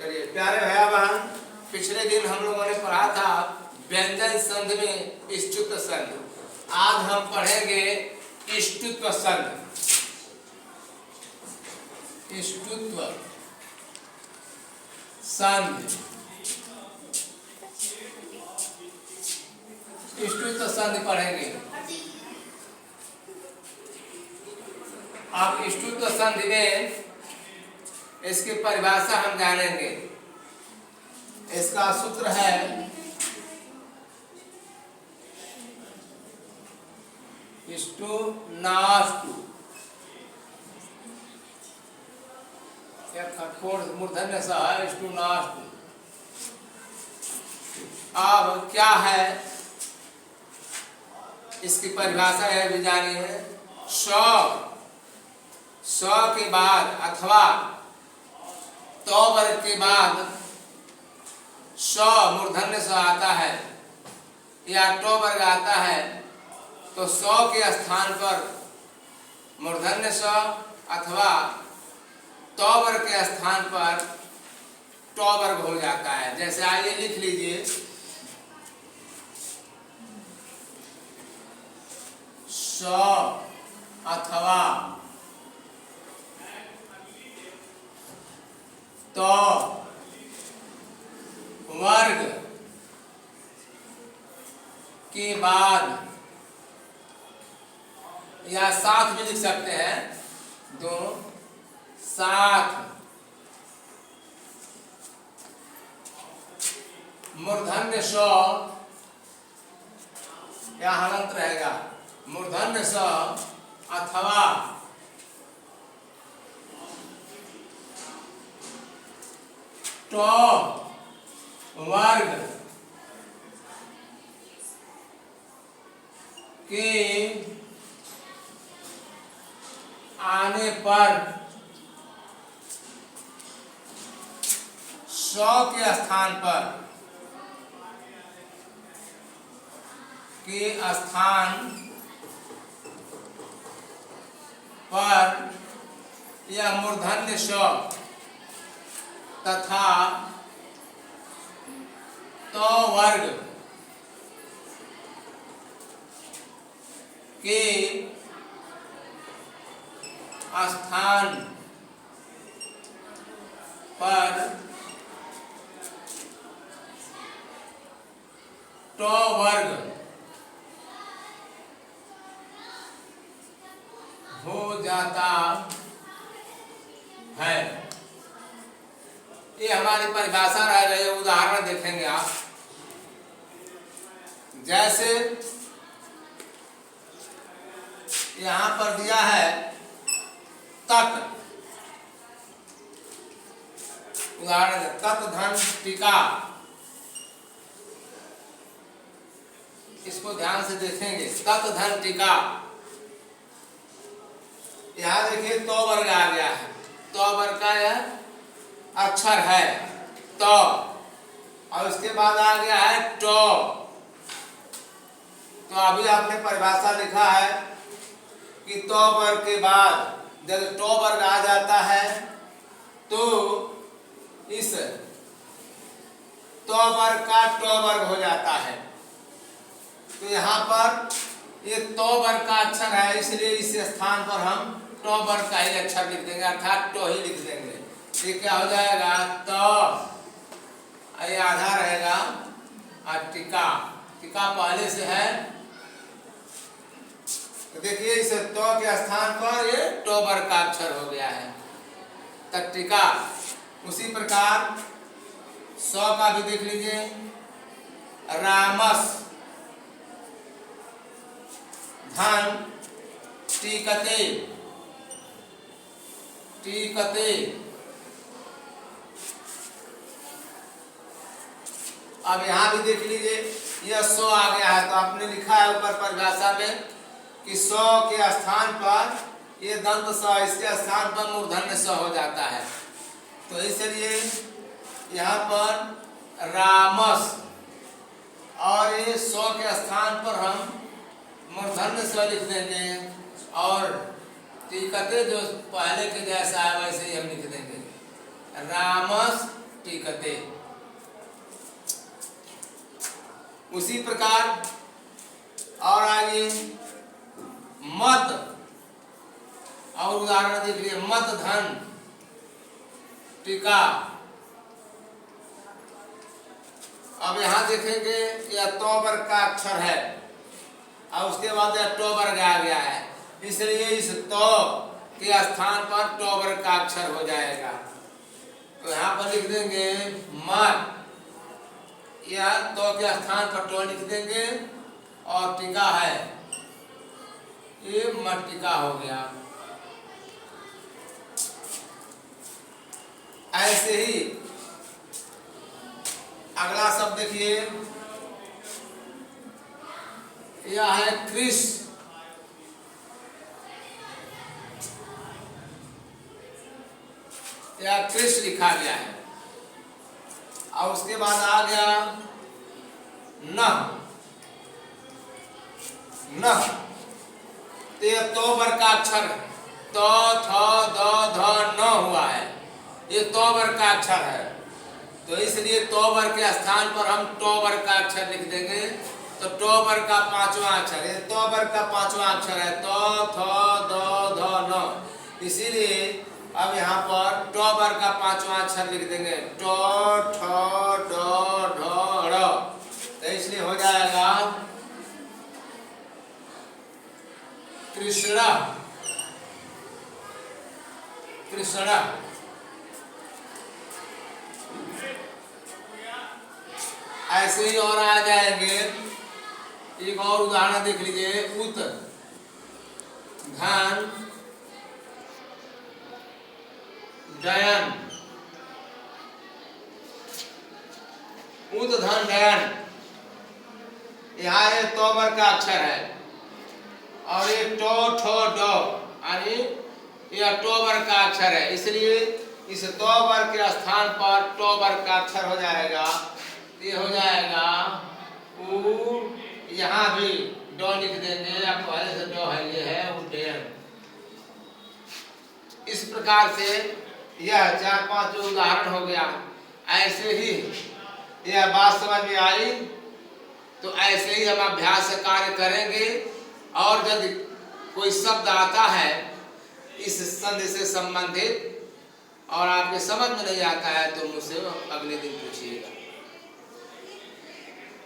चलिए प्यारे भैया बहन, पिछले दिन हम लोगों ने पढ़ा था व्यंजन संध में इष्टुत्व संध। आज हम पढ़ेंगे इष्टुत्व संध। इष्टुत्व संध, इष्टुत्व संध पढ़ेंगे। अब इष्टुत्व संधि में इसकी परिभाषा हम जानेंगे। इसका सूत्र है इष्टु नाष्टु, मूर्धन्य स है इष्टु नाष्टु। अब क्या है इसकी परिभाषा है भी जानिए। स के बाद अथवा तो वर्ग के बाद स मूर्धन्य स आता है या टो वर्ग आता है तो स के स्थान पर मूर्धन्य स अथवा तो वर्ग के स्थान पर टो वर्ग हो जाता है। जैसे आइए लिख लीजिए, स अथवा तो वर्ग के बाद या साथ भी लिख सकते हैं, दोनों साथ मूर्धन्य स या हलंत रहेगा मूर्धन्य स अथवा तो वर्ग के आने पर स के स्थान पर यह मूर्धन्य स तथा तो वर्ग के स्थान पर तो वर्ग हो जाता है। ये हमारी परिभाषा रह गई। उदाहरण देखेंगे आप, जैसे यहां पर दिया है तत्, उदाहरण तत् धन टीका। इसको ध्यान से देखेंगे, तत् धन टीका। यहां देखिए तो वर्ग आ गया है, तो वर्ग का यह अक्षर है तो, और उसके बाद आ गया है टो। तो अभी आपने परिभाषा लिखा है कि तो वर्ग के बाद जब टो वर्ग आ जाता है तो इस तो वर्ग का टो वर्ग हो जाता है। तो यहाँ पर ये तो वर्ग का अक्षर है, इसलिए इस स्थान पर हम टो वर्ग का ही अक्षर लिख देंगे, अर्थात टो ही लिख देंगे। ये क्या हो जाएगा, तो ये आधा रहेगा और टीका, टीका पहले से है। तो देखिए इस तो के स्थान पर ये टो वर्ग का अक्षर हो गया है, तब टीका। उसी प्रकार सौ का भी देख लीजिए, रामस धन टीकते, टीकते। अब यहां भी देख लीजिए, यह सौ आ गया है तो आपने लिखा है ऊपर परिभाषा में कि सौ के स्थान पर ये दंत स, इसके स्थान पर मूर्धन्य स हो जाता है। तो इसलिए यहाँ पर रामस और ये सौ के स्थान पर हम मूर्धन्य स लिख देंगे और टीकते जो पहले के जैसा है वैसे ही हम लिख देंगे। रामस टिकते। उसी प्रकार और आगे मत, और उदाहरण देख लीजिए, मत धन टिका। अब यहाँ देखेंगे यह तो वर्ग का अक्षर है और उसके बाद यह टो वर्ग आ गया है, इसलिए इस तो के स्थान पर टो वर्ग का अक्षर हो जाएगा। तो यहाँ पर लिख देंगे मत, यह तो के स्थान पर टो लिख देंगे और टिका है, ये मट्टिका हो गया। ऐसे ही अगला शब्द देखिए, यह है कृष। यह कृष लिखा गया है और उसके बाद आ गया न। यह तो वर्ग का अक्षर है, तो थ द ध न हुआ है, ये तो वर्ग का अक्षर है। तो इसलिए तो वर्ग के स्थान पर हम टो वर्ग का अक्षर लिख देंगे। तो टो वर्ग का पांचवा अक्षर, ये तो वर्ग का पांचवा अक्षर है, तो थ द ध न। इसीलिए अब यहाँ पर टो वर्ग का पांचवा अक्षर लिख देंगे, टो ठ ड ढ ड़। तो इसलिए हो जाएगा कृष्णा। कृष्णा। ऐसे ही और आ जाएंगे। एक और उदाहरण देख लीजिए, उत धन डयन। उत धन डयन, यहाँ ये तो वर्ग का अक्षर है और ये टो ठो डो, यानी यह टो वर्ग का अक्षर है, इसलिए इस तो वर्ग के स्थान पर टो वर्ग का अक्षर हो जाएगा। ये हो जाएगा उ, यहाँ भी डो लिख देंगे, या पहले से डो है, ये है उड्डयन। इस प्रकार से यह 4-5 उदाहरण हो गया। ऐसे ही यह बात समझ में आई तो ऐसे ही हम अभ्यास कार्य करेंगे। और यदि कोई शब्द आता है इस संधि से संबंधित और आपके समझ में नहीं आता है तो मुझसे अगले दिन पूछिएगा।